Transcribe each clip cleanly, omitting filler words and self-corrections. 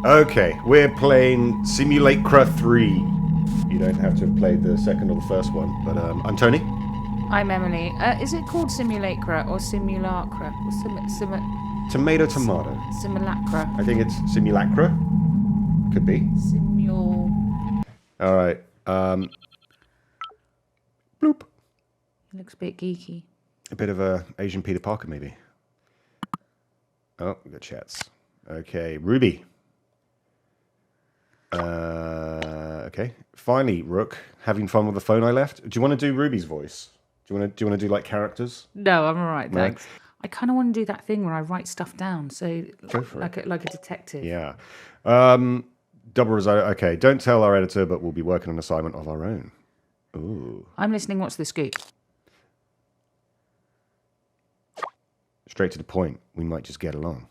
Okay, we're playing Simulacra 3. You don't have to have played the second or the first one, but I'm Tony. I'm Emily. Is it called Simulacra or Simulacra? Or Tomato. Simulacra. I think it's Simulacra. Could be. Alright, bloop. He looks a bit geeky. A bit of a Asian Peter Parker, maybe. Oh, we got chats. Okay, Ruby. Okay. Finally, Rook, having fun with the phone I left. Do you want to do Ruby's voice? Do you want to do like characters? No, I'm all right, No? thanks. I kind of want to do that thing where I write stuff down, so Go for like a detective. Yeah. Double result. Okay, don't tell our editor, but we'll be working on an assignment of our own. Ooh. I'm listening. What's the scoop? Straight to the point. We might just get along.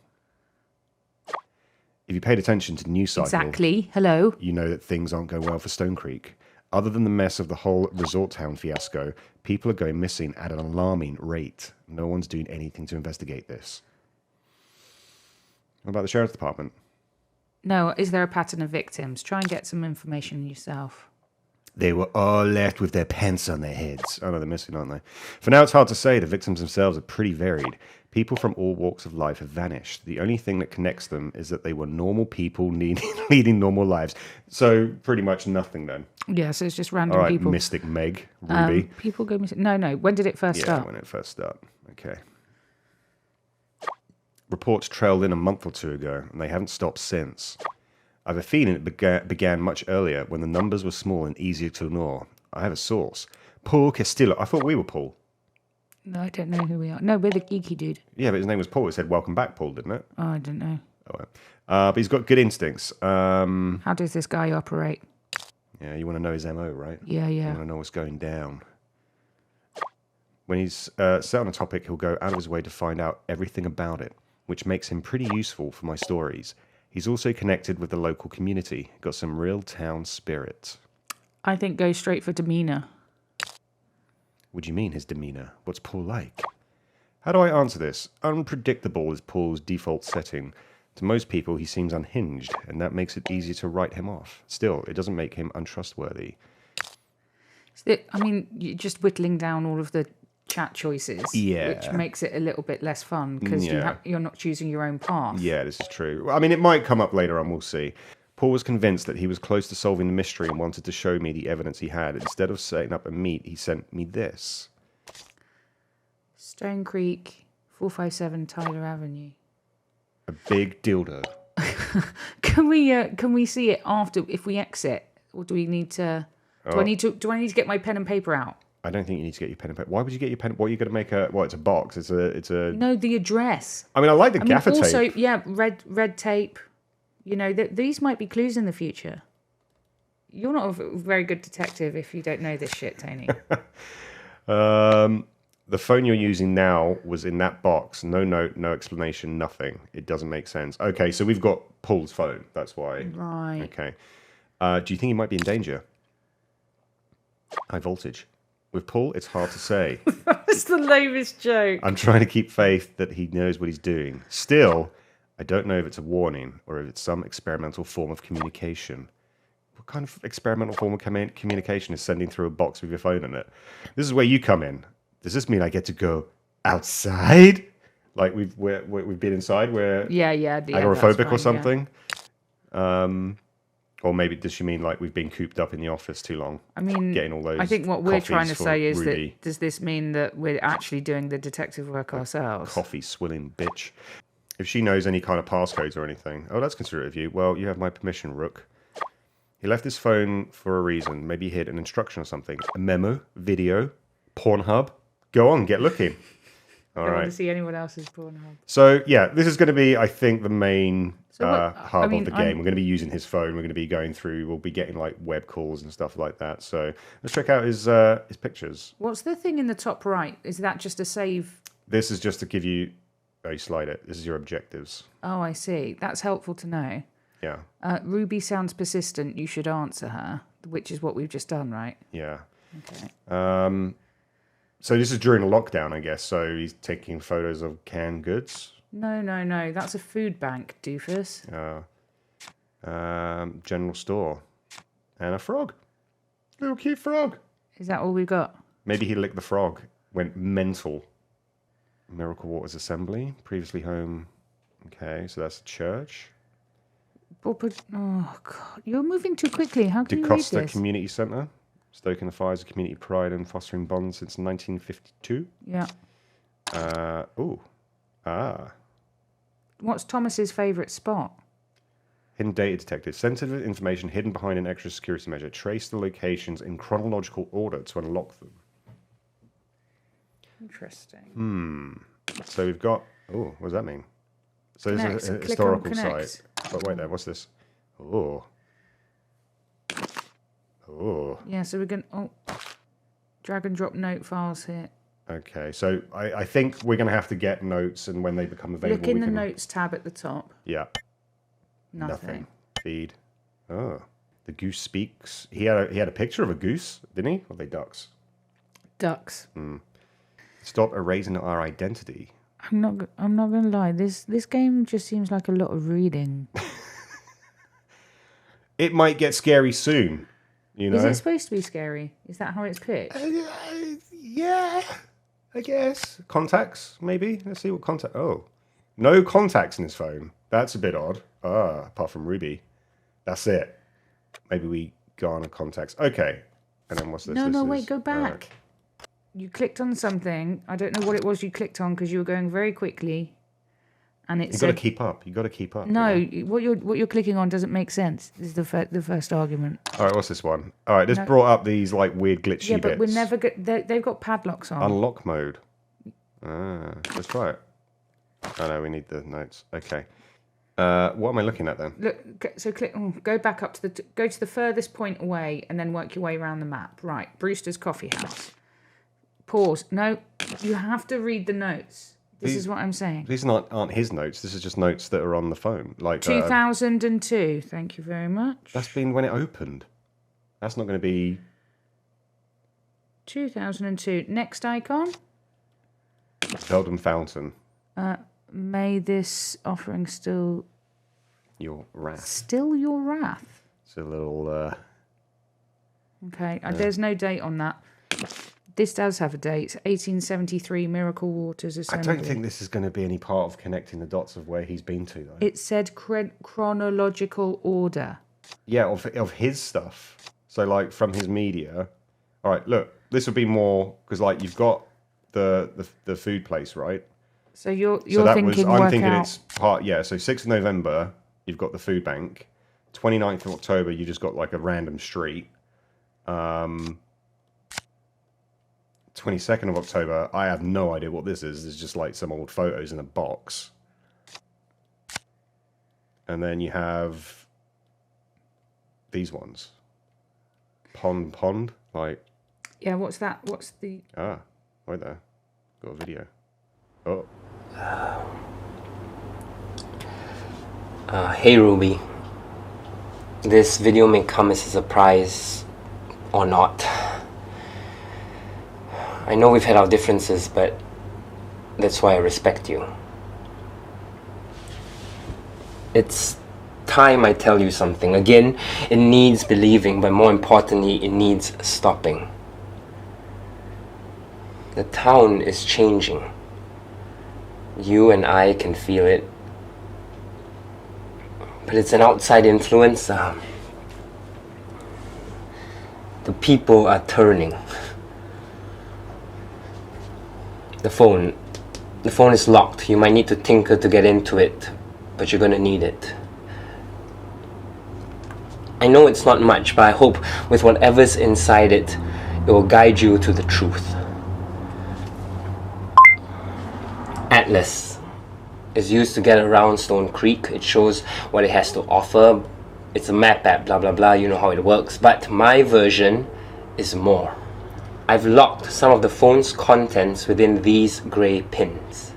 If you paid attention to the news cycle, Exactly. Hello. you know that things aren't going well for Stonecreek. Other than the mess of the whole resort town fiasco, people are going missing at an alarming rate. No one's doing anything to investigate this. What about the sheriff's department? No, is there a pattern of victims? Try and get some information yourself. They were all left with their pants on their heads. Oh no, they're missing, aren't they? For now, it's hard to say. The victims themselves are pretty varied. People from all walks of life have vanished. The only thing that connects them is that they were normal people leading normal lives. So pretty much nothing then. Yeah, so it's just random All right, people. Mystic Meg, Ruby. People go missing. No. When did it first Yeah, start? when it first started. Okay. Reports trailed in a month or two ago, and they haven't stopped since. I have a feeling it began much earlier, when the numbers were small and easier to ignore. I have a source. Paul Castillo. I thought we were Paul. No, I don't know who we are. No, we're the geeky dude. Yeah, but his name was Paul. It said, welcome back, Paul, didn't it? Oh, I don't know. Oh, well. But he's got good instincts. How does this guy operate? Yeah, you want to know his MO, right? Yeah. You want to know what's going down. When he's set on a topic, he'll go out of his way to find out everything about it, which makes him pretty useful for my stories. He's also connected with the local community. Got some real town spirit. I think go straight for demeanor. What do you mean, his demeanor? What's Paul like? How do I answer this? Unpredictable is Paul's default setting. To most people, he seems unhinged, and that makes it easier to write him off. Still, it doesn't make him untrustworthy. You're just whittling down all of the chat choices, which makes it a little bit less fun because you're not choosing your own path. Yeah, this is true. I mean, it might come up later on, we'll see. Paul was convinced that he was close to solving the mystery and wanted to show me the evidence he had. Instead of setting up a meet, he sent me this. Stonecreek, 457 Tyler Avenue. A big dildo. Can we see it after if we exit, or do we need to? Do I need to get my pen and paper out? I don't think you need to get your pen and paper. Why would you get your pen? What are you going to make a? Well, it's a box. It's a. No, the address. I mean, I like the gaffer tape. Also, yeah, red tape. You know, these might be clues in the future. You're not a very good detective if you don't know this shit, Tony. The phone you're using now was in that box. No note, no explanation, nothing. It doesn't make sense. Okay, so we've got Paul's phone. That's why. Right. Okay. Do you think he might be in danger? High voltage. With Paul, it's hard to say. That's the lamest joke. I'm trying to keep faith that he knows what he's doing. Still, I don't know if it's a warning or if it's some experimental form of communication. What kind of experimental form of communication is sending through a box with your phone in it? This is where you come in. Does this mean I get to go outside? Like we've been inside? We're agoraphobic or something? Yeah. Or maybe does she mean like we've been cooped up in the office too long? I mean, getting all those. I think what we're trying to say is Ruby. that does this mean that we're actually doing the detective work ourselves? Coffee swilling bitch. If she knows any kind of passcodes or anything, oh, that's considerate of you. Well, you have my permission, Rook. He left his phone for a reason. Maybe he hid an instruction or something. A memo, video, Pornhub. Go on, get looking. All right. I want to see anyone else's Pornhub. So, yeah, this is going to be, I think, the main hub of the game. We're going to be using his phone. We're going to be going through, we'll be getting like web calls and stuff like that. So let's check out his pictures. What's the thing in the top right? Is that just a save? This is just to give you, oh, you slide it. This is your objectives. Oh, I see. That's helpful to know. Yeah. Ruby sounds persistent. You should answer her, which is what we've just done, right? Yeah. Okay. So this is during a lockdown, I guess. So he's taking photos of canned goods. No. That's a food bank, doofus. General store. And a frog. Little cute frog. Is that all we got? Maybe he licked the frog. Went mental. Miracle Waters Assembly. Previously home. Okay, so that's a church. Oh, God. You're moving too quickly. How can you read DeCosta this? Community Centre. Stoking the fires of community pride and fostering bonds since 1952. Yeah. What's Thomas's favourite spot? Hidden data detected. Sensitive information hidden behind an extra security measure. Trace the locations in chronological order to unlock them. Interesting. So we've got... Oh, what does that mean? So this is a historical site. But wait there, what's this? Oh. Yeah, so we're going to... drag and drop note files here. Okay, so I think we're going to have to get notes, and when they become available... Look in the notes tab at the top. Yeah. Nothing. Feed. Oh. The goose speaks. He had a picture of a goose, didn't he? Or are they ducks? Ducks. Stop erasing our identity. I'm not going to lie. This game just seems like a lot of reading. It might get scary soon. You know? Is it supposed to be scary? Is that how it's pitched? Yeah, I guess. Contacts, maybe? Let's see what contact... Oh. No contacts in his phone. That's a bit odd. Apart from Ruby. That's it. Maybe we garner contacts. Okay. And then what's this? No, wait, go back. You clicked on something. I don't know what it was you clicked on because you were going very quickly. And it You've got to keep up. You've got to keep up. No, you know? what you're clicking on doesn't make sense. This is the first argument. All right, what's this one? All right, this brought up these like weird glitchy bits. Yeah, but we're never they've got padlocks on. Unlock mode. Let's try it. Oh no, we need the notes. Okay. What am I looking at then? Look, so click. Go back up to go to the furthest point away, and then work your way around the map. Right, Brewster's Coffee House. Pause. No, you have to read the notes. This is what I'm saying. These aren't his notes. This is just notes that are on the phone. Like 2002. Thank you very much. That's been when it opened. That's not going to be 2002. Next icon. Belden Fountain. May this offering still Your wrath. Still your wrath. It's a little. Okay. There's no date on that. This does have a date. 1873, Miracle Waters Assembly. I don't think this is going to be any part of connecting the dots of where he's been to, though. It said chronological order. Yeah, of his stuff. So, like, from his media. All right, look, this would be more because, like, you've got the food place, right? So you're I'm thinking out. it's part. Yeah, so 6th of November, you've got the food bank. 29th of October, you just got like a random street. 22nd of October, I have no idea what this is. It's just like some old photos in a box. And then you have these ones. Pond, like... Yeah, what's that? What's the... Right there. Got a video. Oh. Hey Ruby. This video may come as a surprise or not. I know we've had our differences, but that's why I respect you. It's time I tell you something. Again, it needs believing, but more importantly, it needs stopping. The town is changing. You and I can feel it. But it's an outside influence. The people are turning. The phone is locked. You might need to tinker to get into it, but you're gonna need it. I know it's not much, but I hope with whatever's inside it, it will guide you to the truth. Atlas is used to get around Stonecreek. It shows what it has to offer. It's a map app, blah blah blah, you know how it works. But my version is more. I've locked some of the phone's contents within these grey pins.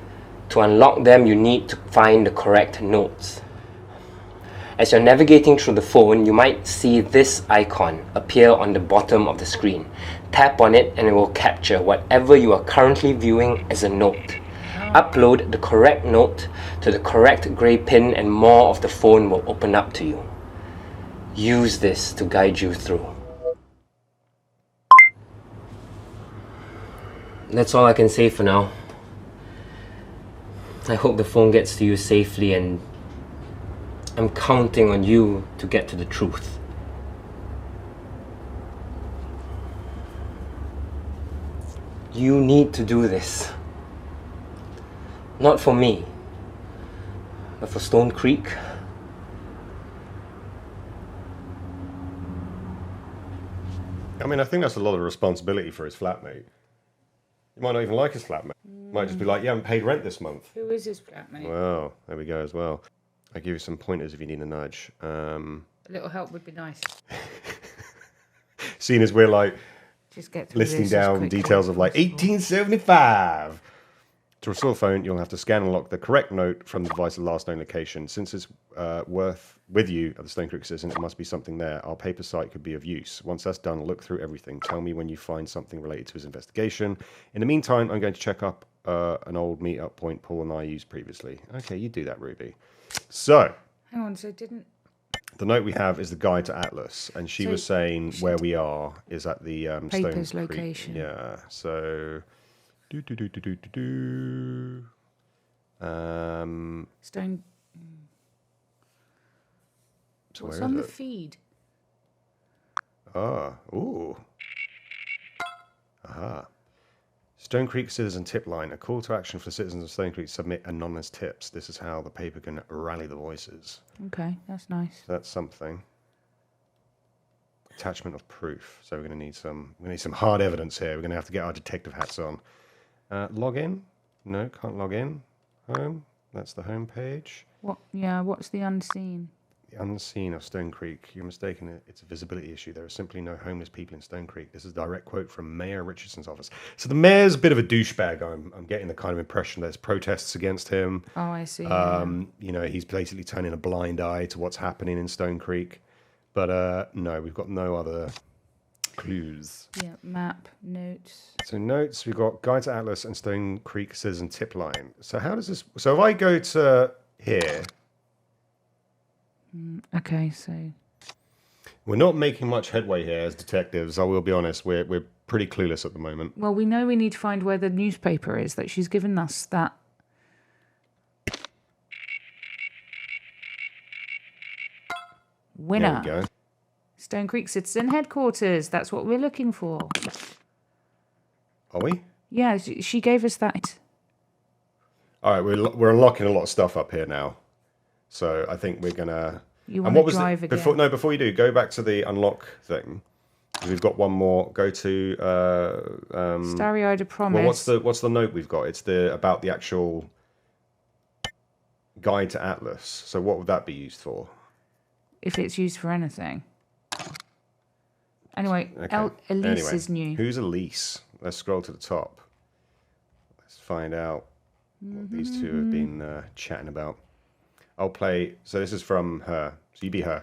To unlock them, you need to find the correct notes. As you're navigating through the phone, you might see this icon appear on the bottom of the screen. Tap on it and it will capture whatever you are currently viewing as a note. Upload the correct note to the correct grey pin and more of the phone will open up to you. use this to guide you through. That's all I can say for now. I hope the phone gets to you safely, and I'm counting on you to get to the truth. You need to do this. Not for me, but for Stonecreek. I mean, I think that's a lot of responsibility for his flatmate. You might not even like his flatmate. Might just be like, you haven't paid rent this month. Who is his flatmate? Well, there we go as well. I'll give you some pointers if you need a nudge. A little help would be nice. Seeing as we're like Just get through listing this as down quickly details as of like possible. 1875. To restore the phone, you'll have to scan and lock the correct note from the device's last known location. Since it's with you at the Stonecreek Citizen, it must be something there. Our paper site could be of use. Once that's done, look through everything. Tell me when you find something related to his investigation. In the meantime, I'm going to check up an old meet-up point Paul and I used previously. Okay, you do that, Ruby. So, Hang on, so didn't... the note we have is the guide to Atlas, and she So was saying where we are is at the Paper's Stonecreek. location. Yeah, so... Stone... So What's where on is the it? feed? Ah, ooh. Aha. Stonecreek Citizen Tip Line. A call to action for citizens of Stonecreek to submit anonymous tips. This is how the paper can rally the voices. Okay, that's nice. That's something. Attachment of proof. So we're going to need some hard evidence here. We're going to have to get our detective hats on. Log in? No, can't log in. Home. That's the home page. What? Yeah, what's the unseen? The unseen of Stonecreek. You're mistaken. It's a visibility issue. There are simply no homeless people in Stonecreek. This is a direct quote from Mayor Richardson's office. So the mayor's a bit of a douchebag. I'm getting the kind of impression there's protests against him. Oh, I see. You know, he's basically turning a blind eye to what's happening in Stonecreek. But no, we've got no other clues. Yeah, map, notes. So notes, we've got Guide to Atlas and Stonecreek Citizen Tip Line. So how does this... So if I go to here... Okay, so... We're not making much headway here as detectives. I will be honest. We're pretty clueless at the moment. Well, we know we need to find where the newspaper is, that she's given us that... Winner. There we go. Stonecreek Citizen Headquarters. That's what we're looking for. Are we? Yeah, she gave us that. All right, we're unlocking a lot of stuff up here now. So I think we're gonna. You And want what to was drive it again? before? No, before you do, go back to the unlock thing. We've got one more. Go to. Starry-eyed promise. Well, what's the note we've got? It's about the actual guide to Atlas. So what would that be used for? If it's used for anything. Anyway, Okay. Elise is new. Who's Elise? Let's scroll to the top. Let's find out what these two have been chatting about. I'll play. So this is from her. So you be her.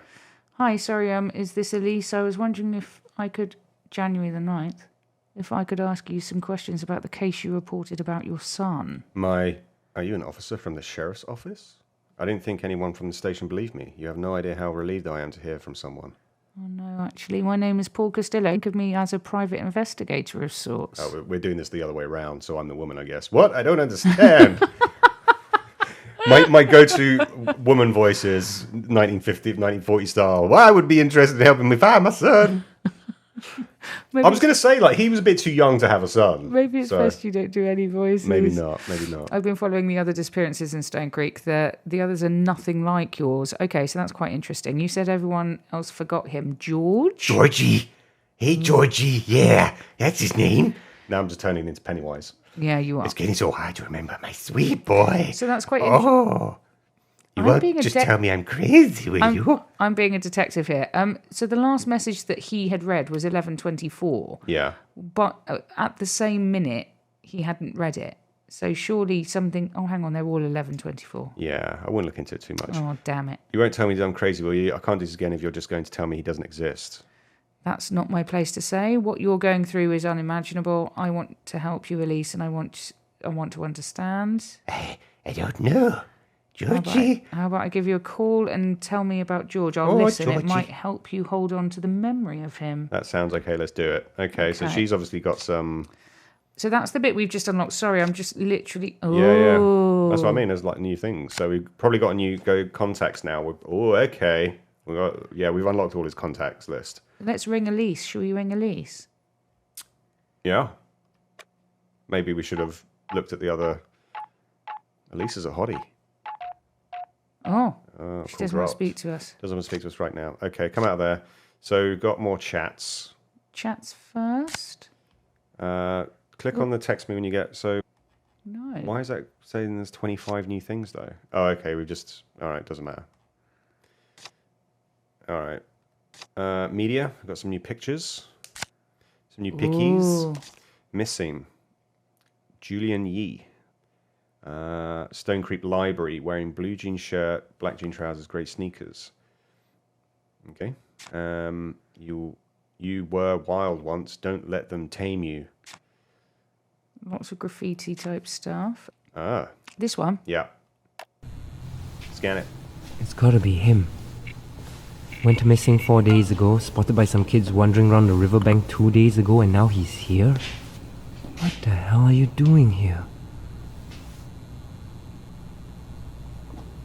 Hi, sorry, is this Elise? I was wondering if I could, January the 9th, if I could ask you some questions about the case you reported about your son. Are you an officer from the sheriff's office? I didn't think anyone from the station believed me. You have no idea how relieved I am to hear from someone. Oh, no, actually, my name is Paul Costello. Think of me as a private investigator of sorts. Oh, we're doing this the other way around, so I'm the woman, I guess. What? I don't understand. my go-to woman voice is 1950, 1940 style. Well, I would be interested in helping me find my son. Maybe, I was going to say, like, he was a bit too young to have a son. maybe it's so best you don't do any voices. Maybe not, maybe not. I've been following the other disappearances in Stonecreek. The others are nothing like yours. Okay, so that's quite interesting. You said everyone else forgot him. George? Georgie. Hey, Georgie. Yeah, that's his name. Now I'm just turning into Pennywise. Yeah, you are. It's getting so hard to remember my sweet boy. So that's quite interesting. Oh. You I'm won't being a just de- tell me I'm crazy, will you? I'm being a detective here. So the last message that he had read was 11:24, Yeah. but at the same minute he hadn't read it. So surely something. Oh, hang on, they're all 11:24. Yeah, I wouldn't look into it too much. Oh, damn it! You won't tell me that I'm crazy, will you? I can't do this again if you're just going to tell me he doesn't exist. That's not my place to say. What you're going through is unimaginable. I want to help you, Elise, and I want to understand. I don't know. Georgie. How about I give you a call and tell me about George? I'll listen. It might help you hold on to the memory of him. That sounds okay. Let's do it. Okay. So she's obviously got some. So that's the bit we've just unlocked. Sorry, I'm just literally. Oh. Yeah. That's what I mean. There's like new things. So we've probably got a new contacts now. Okay. We've unlocked all his contacts list. Let's ring Elise. Shall we ring Elise? Yeah. Maybe we should have looked at the other. Elise is a hottie. Oh, she doesn't want to speak to us. Doesn't want to speak to us right now. Okay, come out of there. So we've got more chats. Chats first? Click on the text me when you get... So no. Why is that saying there's 25 new things, though? Oh, okay, we've just... All right, doesn't matter. All right. Media, we've got some new pictures. Some new pickies. Ooh. Missing. Julian Yee. Stonecreek Library, wearing blue jean shirt, black jean trousers, grey sneakers. Okay. You were wild once. Don't let them tame you. Lots of graffiti type stuff. Ah. This one? Yeah. Scan it. It's gotta be him. Went missing 4 days ago, spotted by some kids wandering around the riverbank 2 days ago, and now he's here? What the hell are you doing here?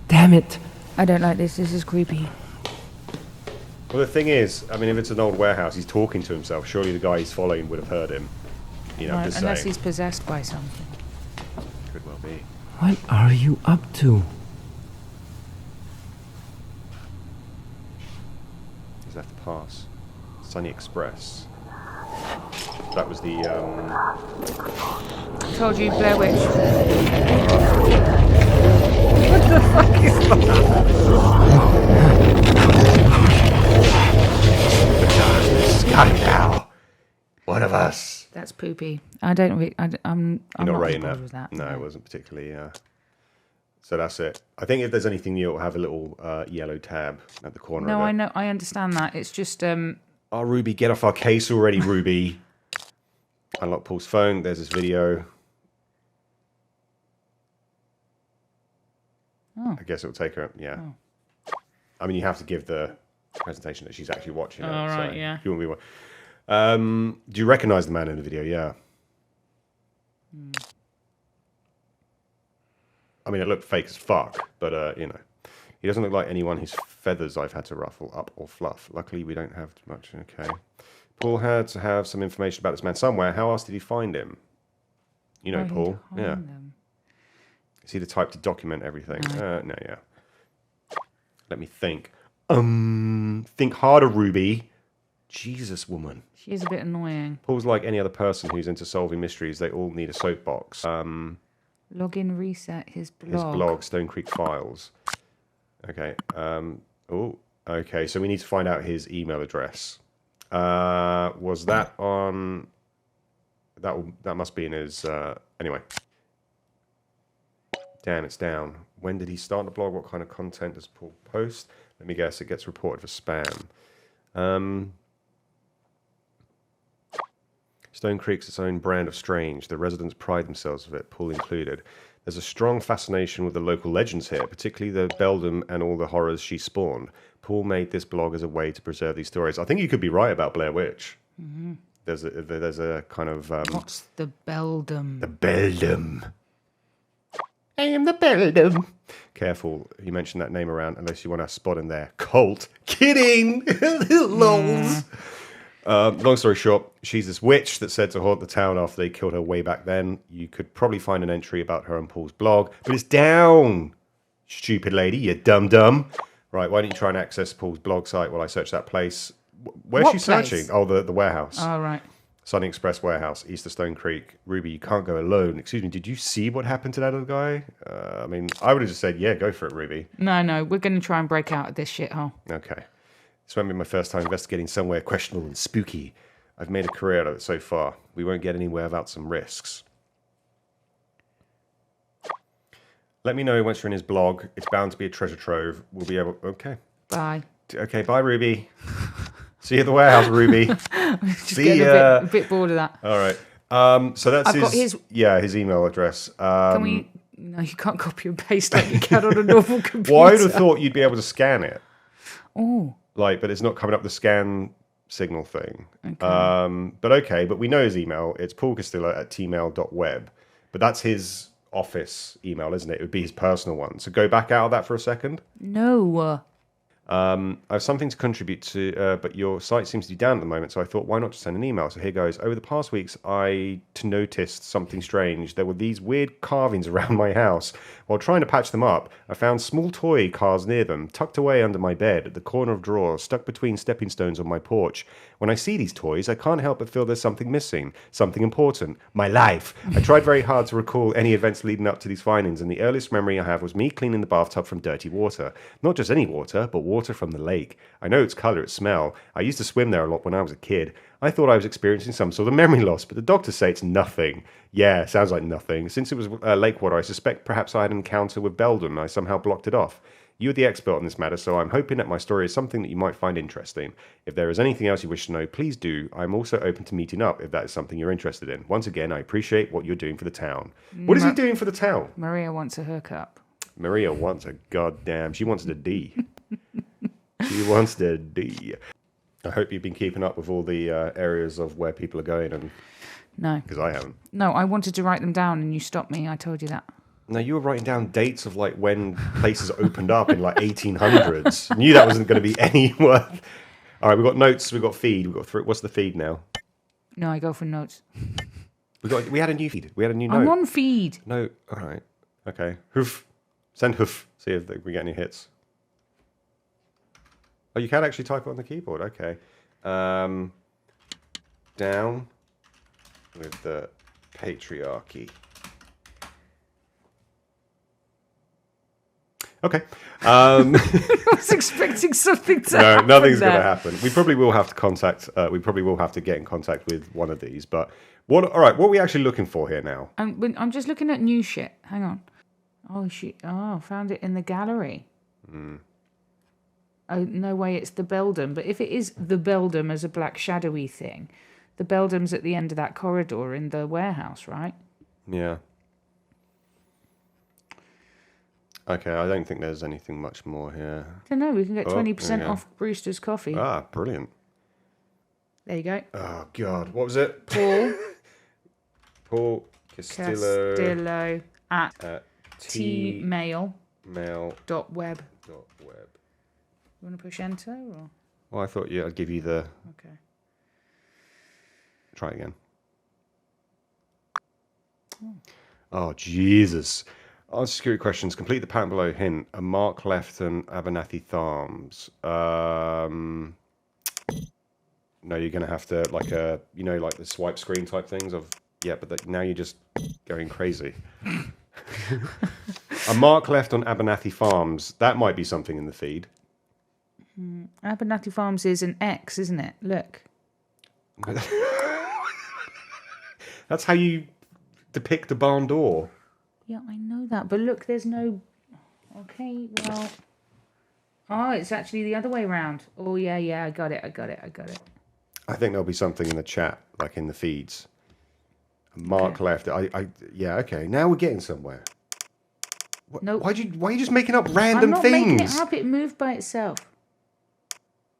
Damn it! I don't like this. This is creepy. Well, the thing is, I mean, if it's an old warehouse, he's talking to himself. Surely the guy he's following would have heard him. You know, Right, just unless saying. he's possessed by something. Could well be. What are you up to? He's left the pass. Sunny Express. That was the. Told you, Blair Witch. Sky now. One of us. That's poopy. I'm You're not rating that. With that. No, it wasn't particularly. So that's it. I think if there's anything new, it'll have a little yellow tab at the corner. No, of it. I know. I understand that. It's just. Oh, Ruby, get off our case already, Ruby. Unlock Paul's phone. There's this video. Oh. I guess it'll take her. Yeah. Oh. I mean, you have to give the presentation that she's actually watching. Oh, right, yeah. You won't be. Do you recognise the man in the video? Yeah. I mean, it looked fake as fuck, but you know, he doesn't look like anyone whose feathers I've had to ruffle up or fluff. Luckily, we don't have much. Okay. Paul had to have some information about this man somewhere. How else did he find him? You know, Paul. Yeah. Is he the type to document everything? No, yeah. Let me think. Think harder, Ruby. Jesus, woman. She is a bit annoying. Paul's like any other person who's into solving mysteries. They all need a soapbox. Login, reset his blog. His blog, Stonecreek Files. Okay. Oh, okay. So we need to find out his email address. Was that on... That must be in his... Anyway. Damn, it's down. When did he start the blog? What kind of content does Paul post? Let me guess, it gets reported for spam. Stonecreek's its own brand of strange. The residents pride themselves with it, Paul included. There's a strong fascination with the local legends here, particularly the Beldam and all the horrors she spawned. Paul made this blog as a way to preserve these stories. I think you could be right about Blair Witch. Mm-hmm. There's a kind of... What's the Beldam? The Beldam. I am the Beldam. Careful, you mention that name around unless you want to spot in there. Cult. Kidding. Lols. Long story short, she's this witch that said to haunt the town after they killed her way back then. You could probably find an entry about her on Paul's blog, but it's down. Stupid lady, you dum-dum. Right, why don't you try and access Paul's blog site while I search that place? Where's she searching? Oh, the warehouse. Oh, right. Sunny Express warehouse, east of Stonecreek. Ruby, you can't go alone. Excuse me, did you see what happened to that other guy? I mean, I would have just said, yeah, go for it, Ruby. No, we're going to try and break out of this shithole. Okay. This won't be my first time investigating somewhere questionable and spooky. I've made a career out of it so far. We won't get anywhere without some risks. Let me know once you're in his blog. It's bound to be a treasure trove. We'll be able... Okay. Bye. Okay, bye, Ruby. See you at the warehouse, Ruby. See ya. A bit bored of that. All right. So that's I've got his email address. Can we No, you can't copy and paste like you can on a normal computer. Well, I would have thought you'd be able to scan it. Oh. Like, but it's not coming up the scan signal thing. Okay. But we know his email. It's paulcastillo@tmail.web. But that's his office email, isn't it? It would be his personal one. So go back out of that for a second. No. I have something to contribute to, but your site seems to be down at the moment, so I thought, why not just send an email? So here goes. Over the past weeks, I noticed something strange. There were these weird carvings around my house. While trying to patch them up, I found small toy cars near them, tucked away under my bed, at the corner of drawers, stuck between stepping stones on my porch. When I see these toys, I can't help but feel there's something missing, something important. My life. I tried very hard to recall any events leading up to these findings, and the earliest memory I have was me cleaning the bathtub from dirty water. Not just any water, but water from the lake. I know its colour, its smell. I used to swim there a lot when I was a kid. I thought I was experiencing some sort of memory loss, but the doctors say it's nothing. Yeah, sounds like nothing. Since it was lake water, I suspect perhaps I had an encounter with Beldam and I somehow blocked it off. You're the expert on this matter, so I'm hoping that my story is something that you might find interesting. If there is anything else you wish to know, please do. I'm also open to meeting up if that is something you're interested in. Once again, I appreciate what you're doing for the town. What is he doing for the town? Maria wants a hookup. Maria wants a goddamn... She wants the D. She wants the D. I hope you've been keeping up with all the areas of where people are going, and No. because I haven't. No, I wanted to write them down and you stopped me. I told you that. No, you were writing down dates of like when places opened up in like 1800s. Knew that wasn't going to be any worth. All right, we've got notes, we've got feed, we've got what's the feed now? No, I go for notes. We had a new feed. We had a new note. I'm on feed. No, all right, okay. Hoof, send hoof. See if we get any hits. Oh, you can actually type it on the keyboard. Okay. Down with the patriarchy. Okay. I was expecting something to happen. No, nothing's going to there. happen. We probably will have to contact. We probably will have to get in contact with one of these. But what? All right. What are we actually looking for here now? I'm just looking at new shit. Hang on. Oh shit! Oh, found it in the gallery. Oh no way! It's the Beldam. But if it is the Beldam as a black shadowy thing, the Beldam's at the end of that corridor in the warehouse, right? Yeah. Okay, I don't think there's anything much more here. I don't know. We can get 20% yeah. off Brewster's coffee. Ah, brilliant. There you go. Oh God, what was it? Paul Castillo Castillo at tmail.web. tmail.web. You want to push enter or? Well, I thought I'd give you the. Okay. Try it again. Oh Jesus. Answer security questions. Complete the pattern below. Hint. A mark left and Abernathy Farms. No, you're going to have to like like the swipe screen type things of but now you're just going crazy. A mark left on Abernathy Farms. That might be something in the feed. Abernathy Farms is an X, isn't it? Look. That's how you depict a barn door. Yeah, I know that, but look, there's no. Okay, well. Oh, it's actually the other way around. Oh yeah, I got it. I think there'll be something in the chat, like in the feeds. Mark left. Okay. Now we're getting somewhere. No. Why are you just making up random I'm not things? making it up. It moved by itself.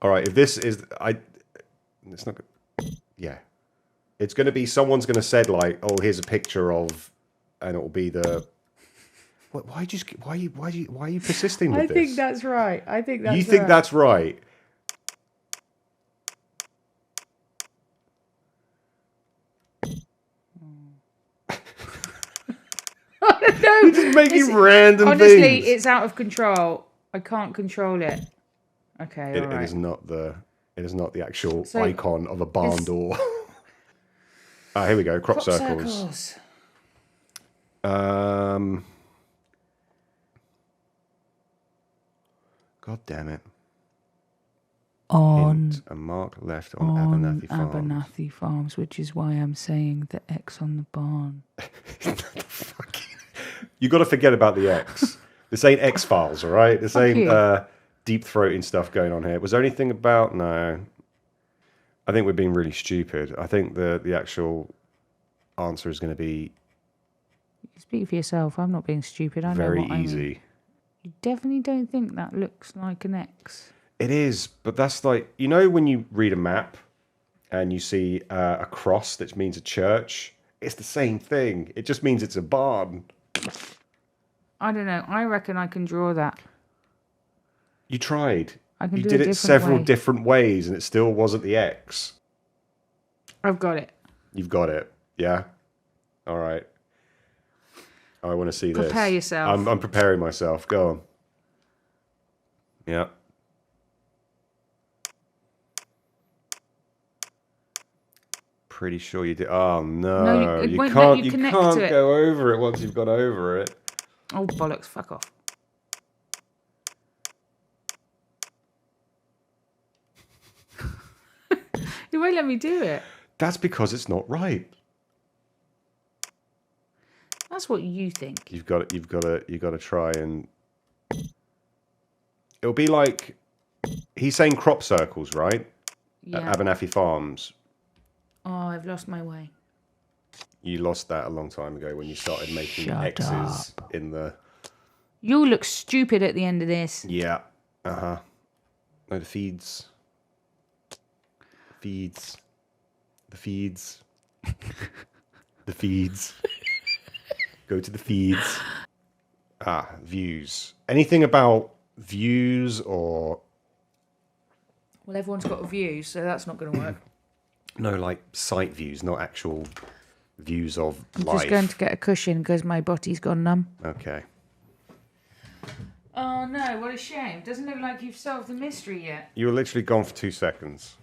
All right. If this is, it's not. Yeah, it's going to be someone's going to say like, oh, here's a picture of, and it will be the. What? Why are you persisting with this? I think that's right. You think that's right? No, you're just making random honestly, things. it's out of control. I can't control it. Okay, all right. It is not the actual icon of a barn door. Here we go. Crop circles. God damn it. A mark left on Abernathy Farms. Abernathy Farms, which is why I'm saying the X on the barn. You got to forget about the X. This ain't X-Files, all right? This ain't deep-throating stuff going on here. Was there anything about... No. I think we're being really stupid. I think the actual answer is going to be... Speak for yourself. I'm not being stupid. I know Very what I mean. easy. You definitely don't think that looks like an X. It is, but that's like, you know, when you read a map and you see a cross that means a church, it's the same thing. It just means it's a barn. I don't know. I reckon I can draw that. You tried. I can You do did a it different several way. different ways and it still wasn't the X. I've got it. You've got it. Yeah? All right. I want to see this. Prepare yourself. I'm preparing myself. Go on. Yeah. Pretty sure you did. Oh no! No, it you won't can't. let you You connect can't to it. go over it once you've gone over it. Oh, bollocks. Fuck off. You won't let me do it. That's because it's not right. That's what you think. You've got to try and. It'll be like he's saying crop circles, right? At Yeah. Abernathy Farms. Oh, I've lost my way. You lost that a long time ago when you started making Shut X's in the. You'll look stupid at the end of this. Yeah. No, the feeds. Feeds. The feeds. The feeds. Go to the feeds. Views. Anything about views or... Well, everyone's got a view, so that's not going to work. No, like sight views, not actual views of I'm life. just going to get a cushion because my body's gone numb. Okay. Oh no, what a shame. Doesn't look like you've solved the mystery yet. You were literally gone for 2 seconds.